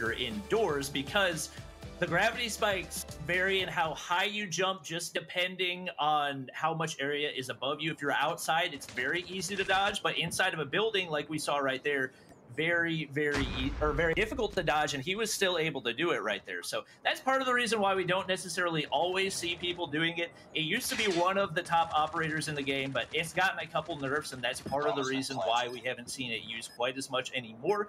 operator indoors, because the gravity spikes vary in how high you jump, just depending on how much area is above you. If you're outside, it's very easy to dodge, but inside of a building, like we saw right there, very difficult to dodge, and he was still able to do it right there. So that's part of the reason why we don't necessarily always see people doing it. It used to be one of the top operators in the game, but it's gotten a couple nerfs, and that's part of the reason why we haven't seen it used quite as much anymore.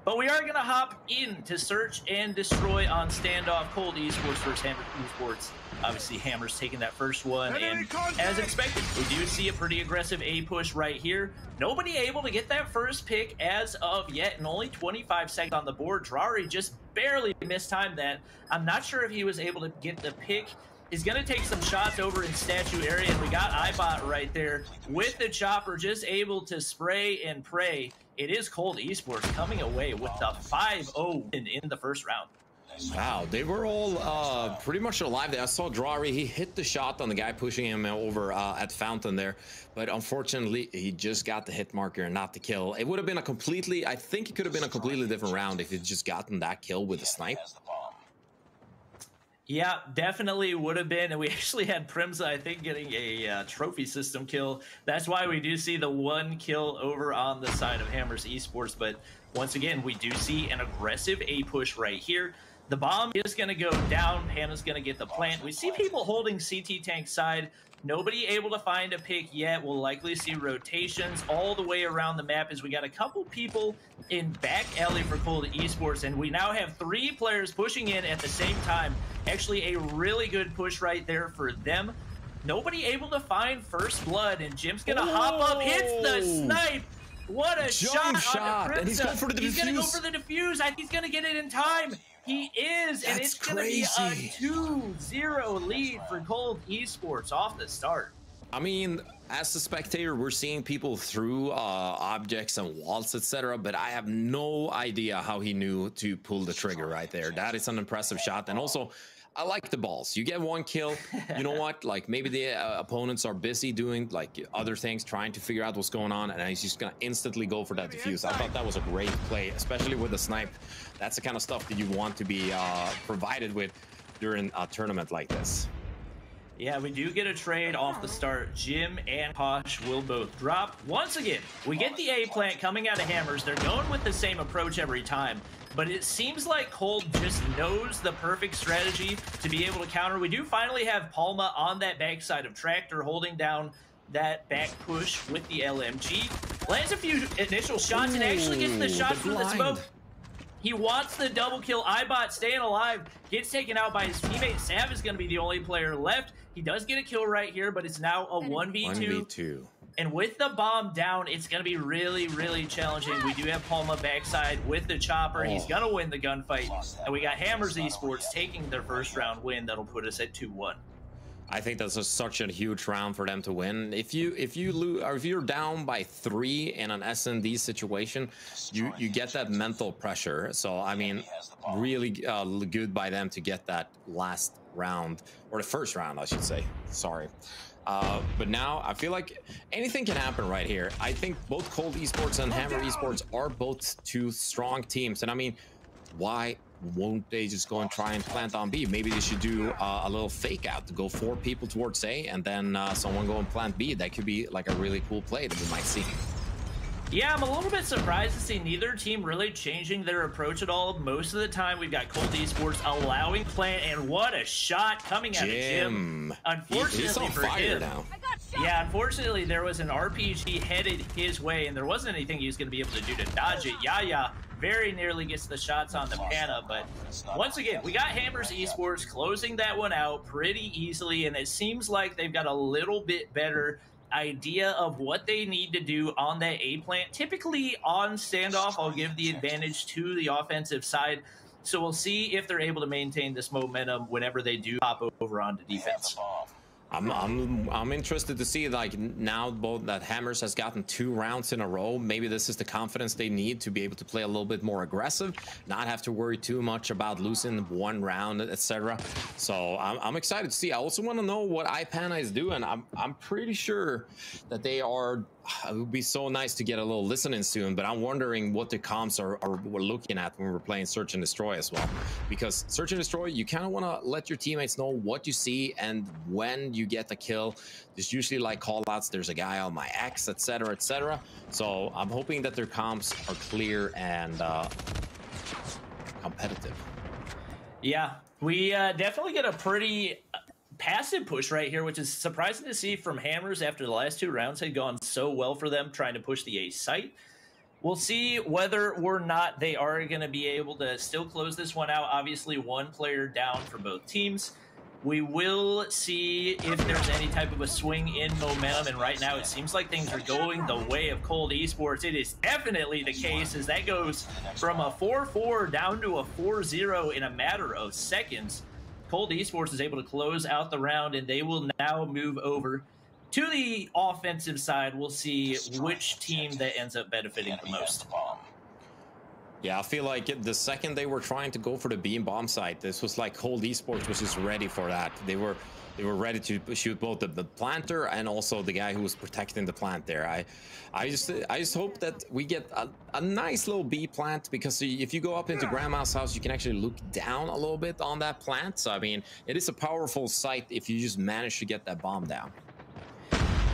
But we are going to hop in to search and destroy on standoff. Cold Esports versus Hammer Esports. Obviously, Hammer's taking that first one, and as expected, we do see a pretty aggressive A push right here. Nobody able to get that first pick as of yet, and only 25 seconds on the board. Drari just barely mistimed that. I'm not sure if he was able to get the pick. He's going to take some shots over in statue area, and we got iBot right there with the chopper, just able to spray and pray. It is Cold Esports coming away with the 5-0 in the first round. Wow, they were all pretty much alive there. I saw Drari, he hit the shot on the guy pushing him over at Fountain there, but unfortunately he just got the hit marker and not the kill. It would have been a completely, I think it could have been a completely different round if he'd just gotten that kill with the snipe. Yeah, definitely would have been. And we actually had Primza, I think, getting a trophy system kill. That's why we do see the one kill over on the side of Hammers Esports. But once again, we do see an aggressive A push right here. The bomb is going to go down. Hannah's going to get the plant. We see people holding CT tank side. Nobody able to find a pick yet. We'll likely see rotations all the way around the map as we got a couple people in back alley for Cold Esports, and we now have 3 players pushing in at the same time. Actually, a really good push right there for them. Nobody able to find first blood, and Jim's gonna hop up, hits the snipe. What a shot on the and he's going for the defuse. He's gonna go for the defuse. I think he's gonna get it in time. He is, and it's gonna be a 2-0 lead for Cold Esports off the start. I mean, as a spectator, we're seeing people through objects and walls, etc., but I have no idea how he knew to pull the trigger right there. That is an impressive shot. And also, I like the balls. You get one kill, you know what? Like, maybe the opponents are busy doing like other things, trying to figure out what's going on, and he's just gonna instantly go for that defuse. I thought that was a great play, especially with the snipe. That's the kind of stuff that you want to be provided with during a tournament like this. Yeah, we do get a trade off the start. Jim and Posh will both drop. Once again, we get the A plant coming out of Hammers. They're going with the same approach every time, but it seems like Cold just knows the perfect strategy to be able to counter. We do finally have Palma on that backside of Tractor, holding down that back push with the LMG. Lands a few initial shots and actually gets the shot from the smoke. He wants the double kill. iBot staying alive, gets taken out by his teammate. Sav is going to be the only player left. He does get a kill right here, but it's now a 1v2. And with the bomb down, it's going to be really challenging. We do have Palma backside with the chopper. He's going to win the gunfight. And we got Hammers Esports taking their first round win. That'll put us at 2-1. I think that's such a huge round for them to win. If you lose, or if you're down by 3 in an S&D situation, you get that mental pressure. So I mean, really good by them to get that last round, or the first round, I should say. Sorry. But now I feel like anything can happen right here. I think both Cold Esports and Hammer Esports are both 2 strong teams, and I mean, why won't they just go and try and plant on B? Maybe they should do a little fake out to go 4 people towards A and then someone go and plant B. That could be like a really cool play that we might see. Yeah, I'm a little bit surprised to see neither team really changing their approach at all. Most of the time, we've got Cold Esports allowing plant, and what a shot coming out of Jim. Unfortunately, he's on fire now. Yeah, unfortunately, there was an RPG headed his way, and there wasn't anything he was going to be able to do to dodge it. Yaya very nearly gets the shots on the Panna, but once again, we got Hammers Esports closing that one out pretty easily, and it seems like they've got a little bit better idea of what they need to do on that A plant. Typically on standoff, I'll give the advantage to the offensive side, so we'll see if they're able to maintain this momentum whenever they do hop over onto defense. I'm interested to see, like, now both that Hammers has gotten 2 rounds in a row. Maybe this is the confidence they need to be able to play a little bit more aggressive, not have to worry too much about losing 1 round, etc. So I'm excited to see. I also want to know what iPana is doing. I'm pretty sure that they are it would be so nice to get a little listening soon, but I'm wondering what the comps are we're looking at when we're playing Search and Destroy as well. Because Search and Destroy, you kind of want to let your teammates know what you see, and when you get the kill, there's usually like call-outs, there's a guy on my X, etc., etc. So I'm hoping that their comps are clear and competitive. Yeah, we definitely get a pretty passive push right here, which is surprising to see from Hammers after the last 2 rounds had gone so well for them trying to push the A site. We'll see whether or not they are going to be able to still close this one out. Obviously, 1 player down for both teams. We will see if there's any type of a swing in momentum, and right now it seems like things are going the way of Cold Esports. It is definitely the case, as that goes from a 4-4 down to a 4-0 in a matter of seconds. Cold Esports is able to close out the round, and they will now move over to the offensive side. We'll see which team that ends up benefiting the most. Yeah, I feel like the second they were trying to go for the beam bomb site, this was like Cold Esports was just ready for that. They were ready to shoot both the planter and also the guy who was protecting the plant there. I just hope that we get a nice little B plant, because if you go up into Grandma's house, you can actually look down a little bit on that plant. So I mean, it is a powerful site if you just manage to get that bomb down.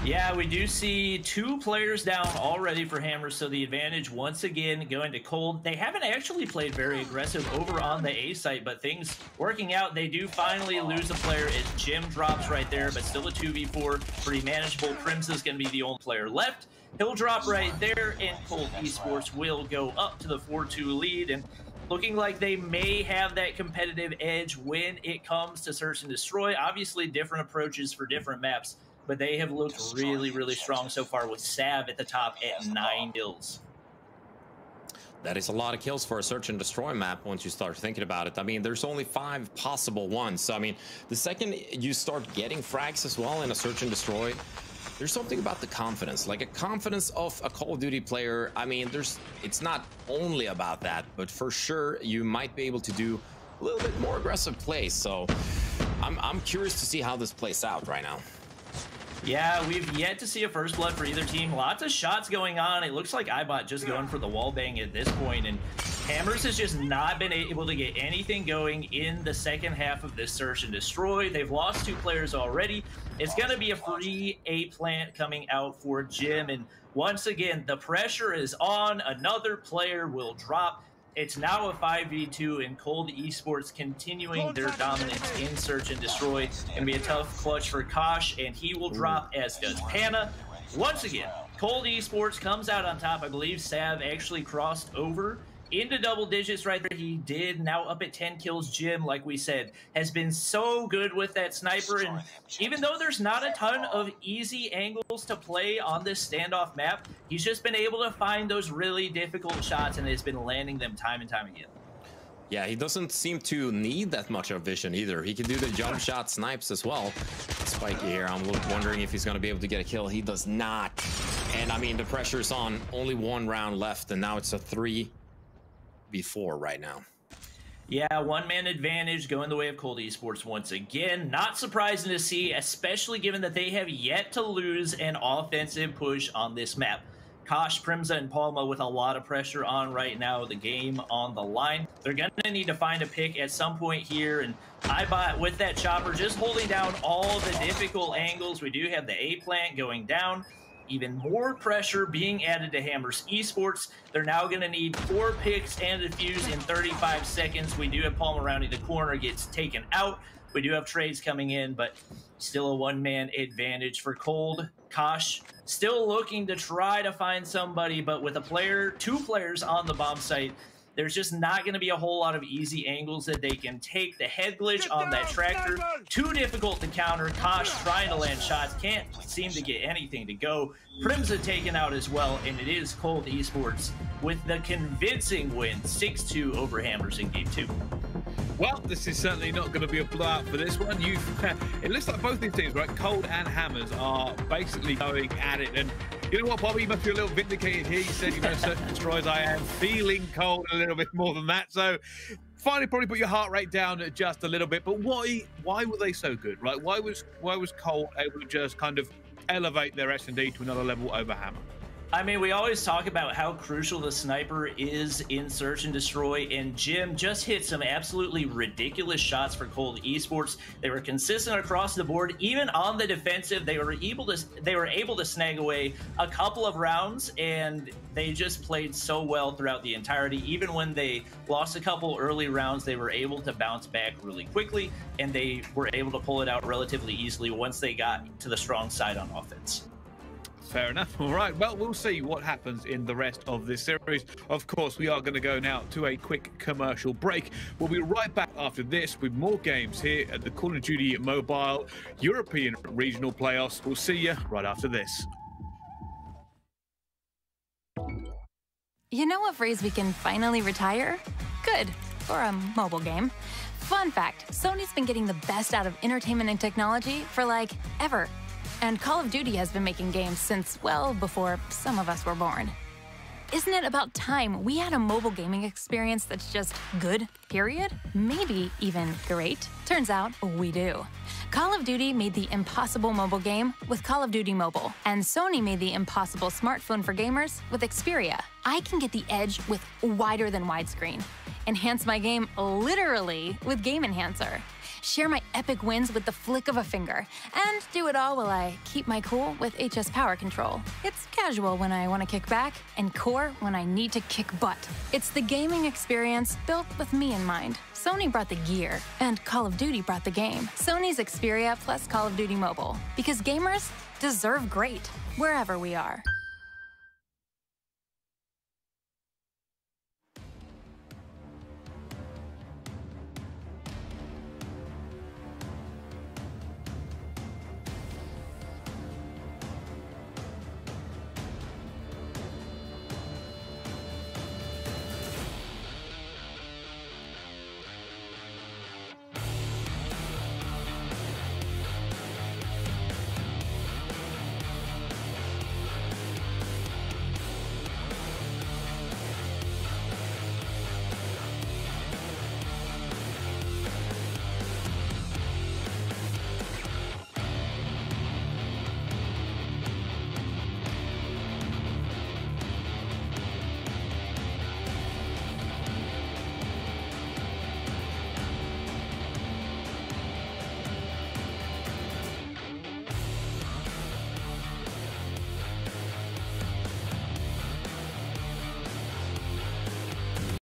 Yeah, we do see 2 players down already for Hammers, so the advantage once again going to Cold. They haven't actually played very aggressive over on the A site, but things working out. They do finally lose a player as Jim drops right there, but still a 2v4, pretty manageable. Primza's going to be the only player left. He'll drop right there, and Cold Esports will go up to the 4-2 lead, and looking like they may have that competitive edge when it comes to Search and Destroy. Obviously, different approaches for different maps, but they have looked really, really strong so far, with Sav at the top at 9 kills. That is a lot of kills for a Search and Destroy map once you start thinking about it. I mean, there's only 5 possible ones. So, I mean, the second you start getting frags as well in a Search and Destroy, there's something about the confidence, like a confidence of a Call of Duty player. I mean, it's not only about that, but for sure you might be able to do a little bit more aggressive plays. So I'm curious to see how this plays out right now. Yeah, we've yet to see a first blood for either team. Lots of shots going on. It looks like iBot just going for the wall bang at this point, and Hammers has just not been able to get anything going in the second half of this Search and Destroy. They've lost 2 players already. It's going to be a free A plant coming out for Jim, and once again, the pressure is on. Another player will drop. It's now a 5v2, and Cold Esports continuing their dominance in Search and Destroy. Gonna be a tough clutch for Kosh, and he will drop, as does Panna. Once again, Cold Esports comes out on top. I believe Sav actually crossed over into double digits right there. He did, now up at 10 kills. Jim, like we said, has been so good with that sniper, and even though there's not a ton of easy angles to play on this standoff map, he's just been able to find those really difficult shots and has been landing them time and time again. Yeah, he doesn't seem to need that much of vision either. He can do the jump shot snipes as well. Spiky here, I'm wondering if he's going to be able to get a kill. He does not. And I mean, the pressure's on. Only 1 round left, and now it's a 3v4 right now. Yeah, 1-man advantage going the way of Cold Esports once again. Not surprising to see, especially given that they have yet to lose an offensive push on this map. Kosh, Primza, and Palma with a lot of pressure on right now, the game on the line. They're going to need to find a pick at some point here, and iBot with that chopper just holding down all the difficult angles. We do have the A plant going down. Even more pressure being added to Hammers Esports. They're now going to need 4 picks and a defuse in 35 seconds. We do have Palma rounding the corner, gets taken out. We do have trades coming in, but still a 1-man advantage for Cold. Kosh still looking to try to find somebody, but with a player, 2 players on the bomb site, there's just not going to be a whole lot of easy angles that they can take. The head glitch on that tractor, too difficult to counter. Kosh trying to land shots, can't seem to get anything to go. Primza taken out as well, and it is Cold Esports with the convincing win, 6-2 over Hammers in Game 2. Well, this is certainly not going to be a blowout for this one. It looks like both these teams, right, Cold and Hammers, are basically going at it. And you know what, Bobby, you must be a little vindicated here. You said you're going to Search and Destroy. I am feeling Cold a little bit more than that. So finally probably put your heart rate down just a little bit. But why were they so good, right? Why was Cold able to just kind of elevate their S&D to another level over Hammer. I mean, we always talk about how crucial the sniper is in Search and Destroy, and Jim just hit some absolutely ridiculous shots for Cold Esports. They were consistent across the board. Even on the defensive, they were able to snag away a couple of rounds, and they just played so well throughout the entirety. Even when they lost a couple early rounds, they were able to bounce back really quickly, and they were able to pull it out relatively easily once they got to the strong side on offense. Fair enough. All right. Well, we'll see what happens in the rest of this series. Of course, we are going to go now to a quick commercial break. We'll be right back after this with more games here at the Call of Duty Mobile European Regional Playoffs. We'll see you right after this. You know what phrase we can finally retire? Good. For a mobile game. Fun fact, Sony's been getting the best out of entertainment and technology for, like, ever. And Call of Duty has been making games since, well, before some of us were born. Isn't it about time we had a mobile gaming experience that's just good, period? Maybe even great? Turns out we do. Call of Duty made the impossible mobile game with Call of Duty Mobile, and Sony made the impossible smartphone for gamers with Xperia. I can get the edge with wider than widescreen, enhance my game literally with Game Enhancer, share my epic wins with the flick of a finger, and do it all while I keep my cool with HS Power Control. It's casual when I want to kick back, and core when I need to kick butt. It's the gaming experience built with me in mind. Sony brought the gear, and Call of Duty brought the game. Sony's Xperia plus Call of Duty Mobile. Because gamers deserve great, wherever we are.